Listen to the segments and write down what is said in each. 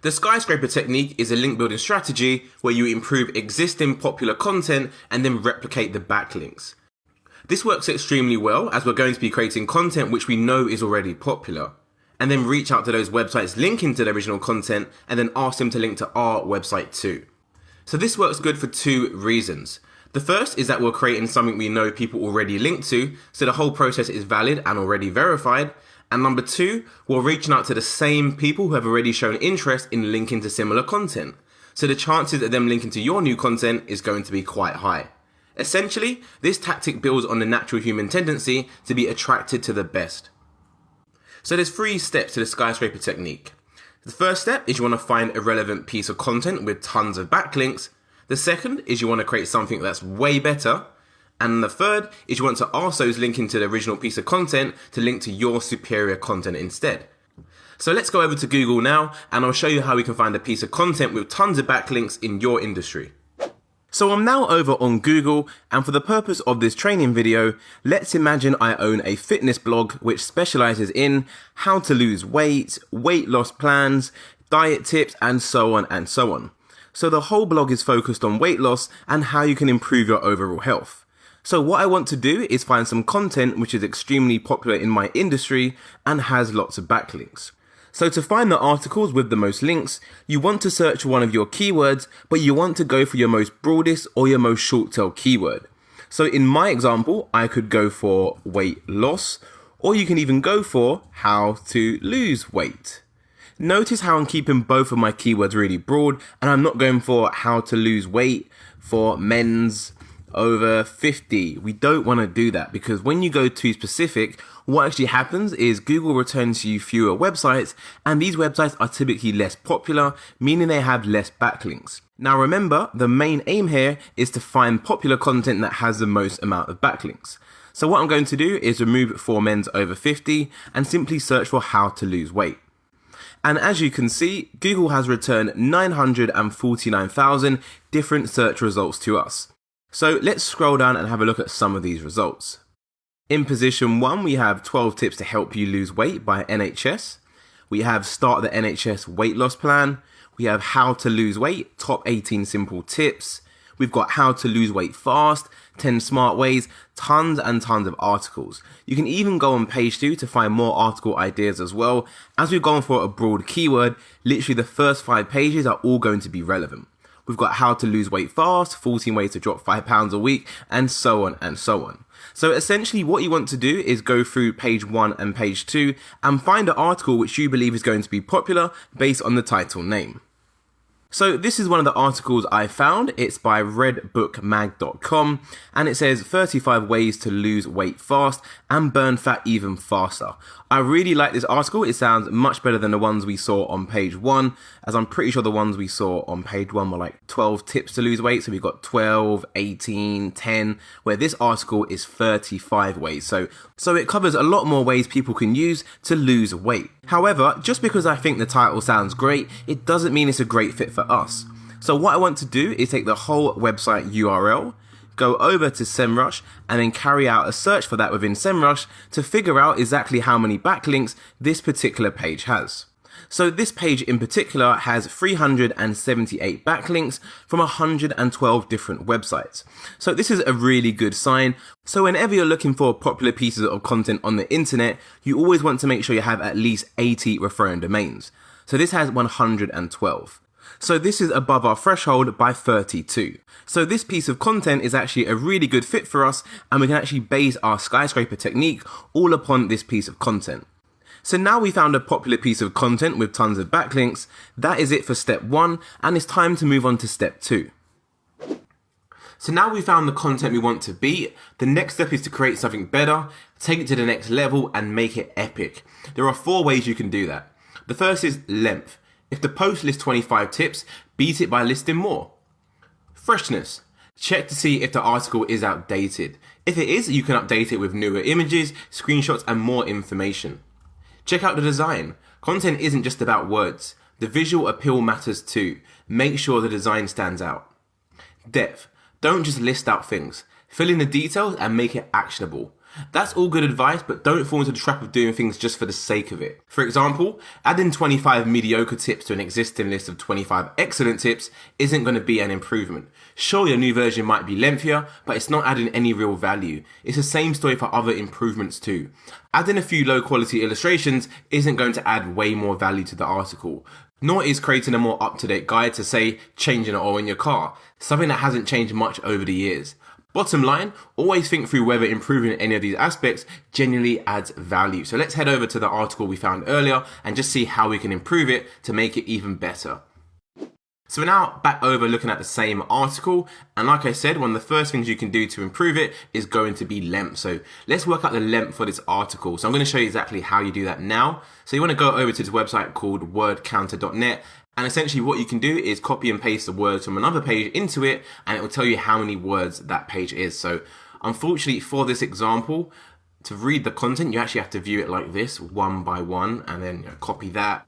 The skyscraper technique is a link building strategy where you improve existing popular content and then replicate the backlinks. This works extremely well as we're going to be creating content which we know is already popular, and then reach out to those websites linking to the original content and then ask them to link to our website too. So this works good for two reasons. The first is that we're creating something we know people already link to, so the whole process is valid and already verified. And number two, we're reaching out to the same people who have already shown interest in linking to similar content. So the chances of them linking to your new content is going to be quite high. Essentially, this tactic builds on the natural human tendency to be attracted to the best. So there's 3 steps to the skyscraper technique. The first step is you want to find a relevant piece of content with tons of backlinks. The second is you want to create something that's way better. And the third is you want to ask those linking to the original piece of content to link to your superior content instead. So let's go over to Google now and I'll show you how we can find a piece of content with tons of backlinks in your industry. So I'm now over on Google, and for the purpose of this training video, let's imagine I own a fitness blog which specializes in how to lose weight, weight loss plans, diet tips, and so on and so on. So the whole blog is focused on weight loss and how you can improve your overall health. So what I want to do is find some content which is extremely popular in my industry and has lots of backlinks. So to find the articles with the most links, you want to search one of your keywords, but you want to go for your most broadest or your most short tail keyword. So in my example, I could go for weight loss, or you can even go for how to lose weight. Notice how I'm keeping both of my keywords really broad, and I'm not going for how to lose weight for men's over 50. We don't want to do that, because when you go too specific, what actually happens is Google returns you fewer websites, and these websites are typically less popular, meaning they have less backlinks. Now remember, the main aim here is to find popular content that has the most amount of backlinks. So what I'm going to do is remove for men's over 50 and simply search for how to lose weight. And as you can see, Google has returned 949,000 different search results to us. So let's scroll down and have a look at some of these results. In position 1, we have 12 tips to help you lose weight by NHS. We have start the NHS weight loss plan. We have how to lose weight, top 18 simple tips. We've got how to lose weight fast, 10 smart ways, tons and tons of articles. You can even go on page 2 to find more article ideas as well. As we've gone for a broad keyword, literally the first 5 pages are all going to be relevant. We've got how to lose weight fast, 14 ways to drop 5 pounds a week, and so on and so on. So essentially what you want to do is go through page 1 and page 2 and find an article which you believe is going to be popular based on the title name. So this is one of the articles I found. It's by redbookmag.com, and it says 35 ways to lose weight fast and burn fat even faster. I really like this article. It sounds much better than the ones we saw on page 1, as I'm pretty sure the ones we saw on page 1 were like 12 tips to lose weight. So we've got 12, 18, 10, where this article is 35 ways. So it covers a lot more ways people can use to lose weight. However, just because I think the title sounds great, it doesn't mean it's a great fit for us. So what I want to do is take the whole website URL, go over to SEMrush, and then carry out a search for that within SEMrush to figure out exactly how many backlinks this particular page has. So this page in particular has 378 backlinks from 112 different websites. So this is a really good sign. So whenever you're looking for popular pieces of content on the internet, you always want to make sure you have at least 80 referring domains. So this has 112. So this is above our threshold by 32. So this piece of content is actually a really good fit for us, and we can actually base our skyscraper technique all upon this piece of content. So now we found a popular piece of content with tons of backlinks. That is it for step 1, and it's time to move on to step 2. So now we found the content we want to beat. The next step is to create something better, take it to the next level, and make it epic. There are 4 ways you can do that. The first is length. If the post lists 25 tips, beat it by listing more. Freshness. Check to see if the article is outdated. If it is, you can update it with newer images, screenshots, and more information. Check out the design. Content isn't just about words. The visual appeal matters too. Make sure the design stands out. Depth. Don't just list out things. Fill in the details and make it actionable. That's all good advice, but don't fall into the trap of doing things just for the sake of it. For example, adding 25 mediocre tips to an existing list of 25 excellent tips isn't going to be an improvement. Sure, your new version might be lengthier, but it's not adding any real value. It's the same story for other improvements too. Adding a few low quality illustrations isn't going to add way more value to the article. Nor is creating a more up-to-date guide to, say, changing an oil in your car, something that hasn't changed much over the years. Bottom line, always think through whether improving any of these aspects genuinely adds value. So let's head over to the article we found earlier and just see how we can improve it to make it even better. So we're now back over looking at the same article, and like I said, one of the first things you can do to improve it is going to be length. So let's work out the length for this article. So I'm going to show you exactly how you do that now. So you want to go over to this website called wordcounter.net, and essentially what you can do is copy and paste the words from another page into it, and it will tell you how many words that page is. So unfortunately for this example, to read the content, you actually have to view it like this, one by one, and then copy that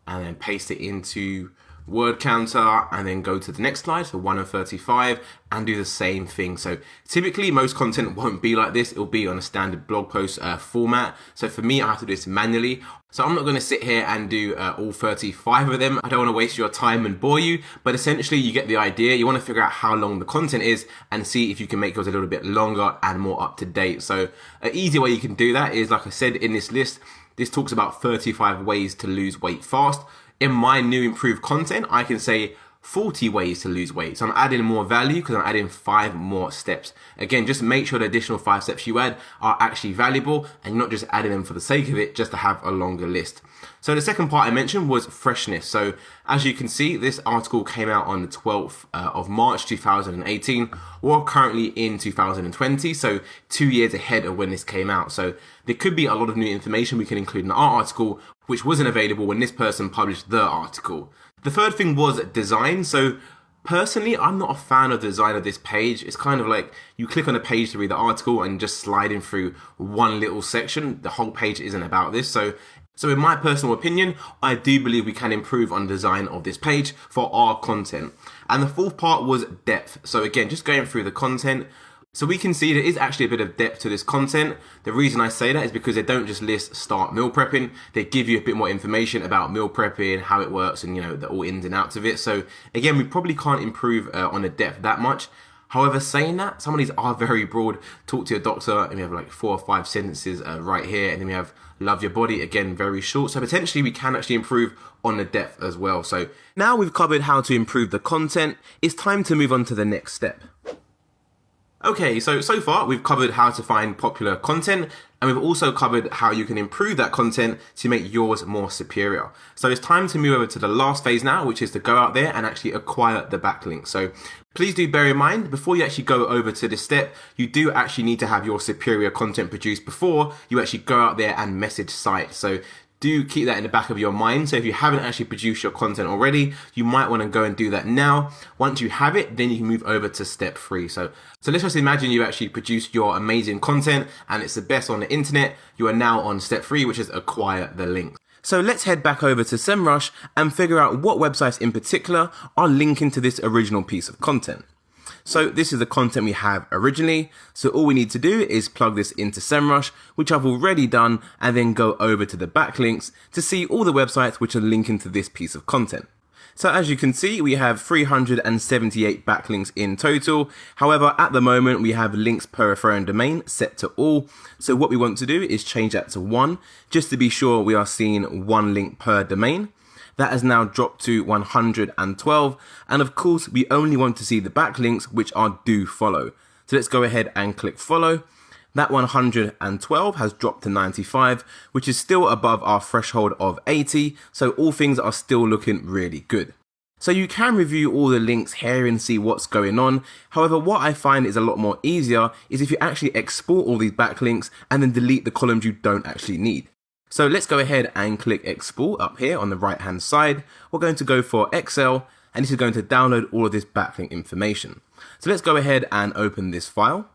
and then paste it into word counter, and then go to the next slide, so 1 and 35, and do the same thing. So typically most content won't be like this. It'll be on a standard blog post format. So for me, I have to do this manually. So I'm not going to sit here and do all 35 of them. I don't want to waste your time and bore you, but essentially you get the idea. You want to figure out how long the content is and see if you can make yours a little bit longer and more up to date. So an easy way you can do that is, like I said, in this list, this talks about 35 ways to lose weight fast. In my new improved content, I can say 40 ways to lose weight. So I'm adding more value because I'm adding 5 more steps. Again, just make sure the additional 5 steps you add are actually valuable and you're not just adding them for the sake of it, just to have a longer list. So the second part I mentioned was freshness. So as you can see, this article came out on the 12th of March 2018. We're currently in 2020, so 2 years ahead of when this came out. So there could be a lot of new information we can include in our article, which wasn't available when this person published the article. The third thing was design. So personally, I'm not a fan of the design of this page. It's kind of like you click on a page to read the article and just sliding through one little section. The whole page isn't about this. So in my personal opinion, I do believe we can improve on the design of this page for our content. And the fourth part was depth. So again, just going through the content. So we can see there is actually a bit of depth to this content. The reason I say that is because they don't just list start meal prepping. They give you a bit more information about meal prepping, how it works, and the all ins and outs of it. So again, we probably can't improve on the depth that much. However, saying that, some of these are very broad. Talk to your doctor, and we have like 4 or 5 sentences right here. And then we have love your body, again, very short. So potentially we can actually improve on the depth as well. So now we've covered how to improve the content, it's time to move on to the next step. Okay, so far we've covered how to find popular content, and we've also covered how you can improve that content to make yours more superior. So it's time to move over to the last phase now, which is to go out there and actually acquire the backlinks. So please do bear in mind, before you actually go over to this step, you do actually need to have your superior content produced before you actually go out there and message sites. So do keep that in the back of your mind. So if you haven't actually produced your content already, you might want to go and do that now. Once you have it, then you can move over to step 3. So let's just imagine you actually produced your amazing content and it's the best on the internet. You are now on step 3, which is acquire the links. So let's head back over to SEMrush and figure out what websites in particular are linking to this original piece of content. So this is the content we have originally. So all we need to do is plug this into SEMrush, which I've already done, and then go over to the backlinks to see all the websites which are linking to this piece of content. So as you can see, we have 378 backlinks in total. However, at the moment, we have links per referring domain set to all. So what we want to do is change that to 1, just to be sure we are seeing 1 link per domain. That has now dropped to 112. And of course, we only want to see the backlinks which are do follow. So let's go ahead and click follow. That 112 has dropped to 95, which is still above our threshold of 80. So all things are still looking really good. So you can review all the links here and see what's going on. However, what I find is a lot more easier is if you actually export all these backlinks and then delete the columns you don't actually need. So let's go ahead and click export up here on the right hand side. We're going to go for Excel, and this is going to download all of this backlink information. So let's go ahead and open this file.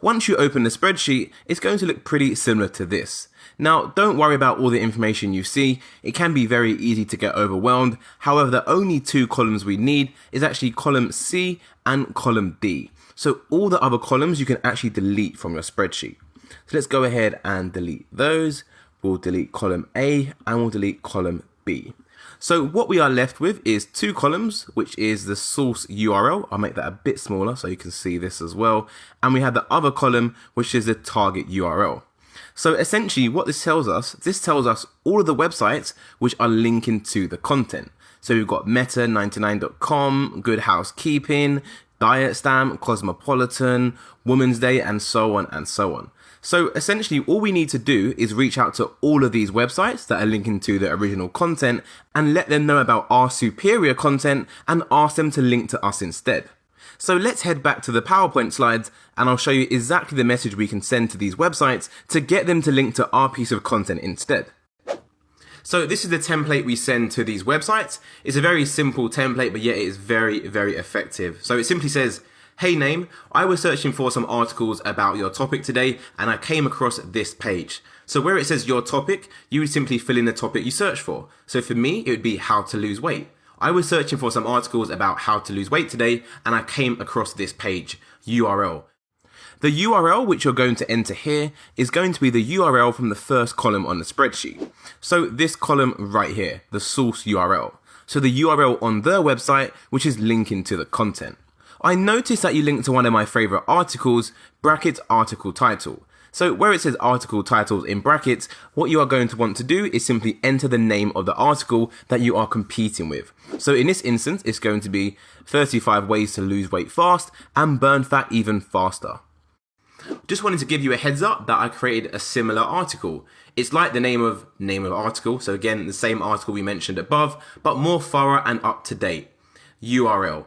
Once you open the spreadsheet, it's going to look pretty similar to this. Now, don't worry about all the information you see. It can be very easy to get overwhelmed. However, the only 2 columns we need is actually column C and column D. So all the other columns you can actually delete from your spreadsheet. So let's go ahead and delete those. We'll delete column A and we'll delete column B. So what we are left with is two columns, which is the source URL. I'll make that a bit smaller so you can see this as well. And we have the other column, which is the target URL. So essentially what this tells us all of the websites which are linking to the content. So we've got Meta99.com, Good Housekeeping, Diet Stamp, Cosmopolitan, Women's Day, and so on and so on. So essentially all we need to do is reach out to all of these websites that are linking to the original content and let them know about our superior content and ask them to link to us instead. So let's head back to the PowerPoint slides and I'll show you exactly the message we can send to these websites to get them to link to our piece of content instead. So this is the template we send to these websites. It's a very simple template, but yet it is very, very effective. So it simply says, "Hey name, I was searching for some articles about your topic today and I came across this page." So where it says your topic, you would simply fill in the topic you search for. So for me, it would be how to lose weight. I was searching for some articles about how to lose weight today and I came across this page, URL. The URL which you're going to enter here is going to be the URL from the first column on the spreadsheet. So this column right here, the source URL. So the URL on their website, which is linking to the content. I noticed that you linked to one of my favorite articles, brackets article title. So where it says article titles in brackets, what you are going to want to do is simply enter the name of the article that you are competing with. So in this instance, it's going to be 35 ways to lose weight fast and burn fat even faster. Just wanted to give you a heads up that I created a similar article. It's like the name of article. So again, the same article we mentioned above, but more thorough and up to date. URL.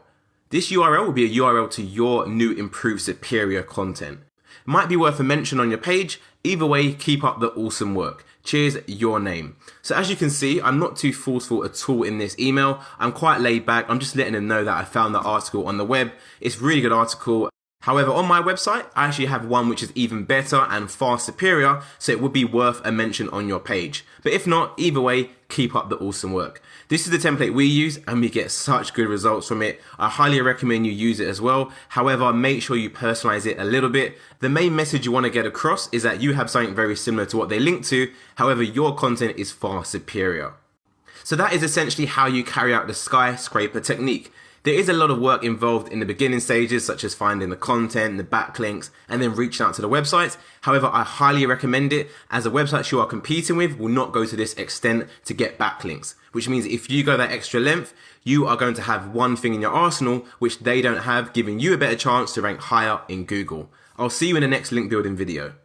This URL will be a URL to your new improved superior content. It might be worth a mention on your page. Either way, keep up the awesome work. Cheers, your name. So as you can see, I'm not too forceful at all in this email. I'm quite laid back. I'm just letting them know that I found the article on the web. It's a really good article. However, on my website, I actually have one which is even better and far superior, so it would be worth a mention on your page. But if not, either way, keep up the awesome work. This is the template we use and we get such good results from it. I highly recommend you use it as well. However, make sure you personalize it a little bit. The main message you want to get across is that you have something very similar to what they link to. However, your content is far superior. So that is essentially how you carry out the skyscraper technique. There is a lot of work involved in the beginning stages, such as finding the content, the backlinks, and then reaching out to the websites. However, I highly recommend it, as the websites you are competing with will not go to this extent to get backlinks, which means if you go that extra length, you are going to have one thing in your arsenal which they don't have, giving you a better chance to rank higher in Google. I'll see you in the next link building video.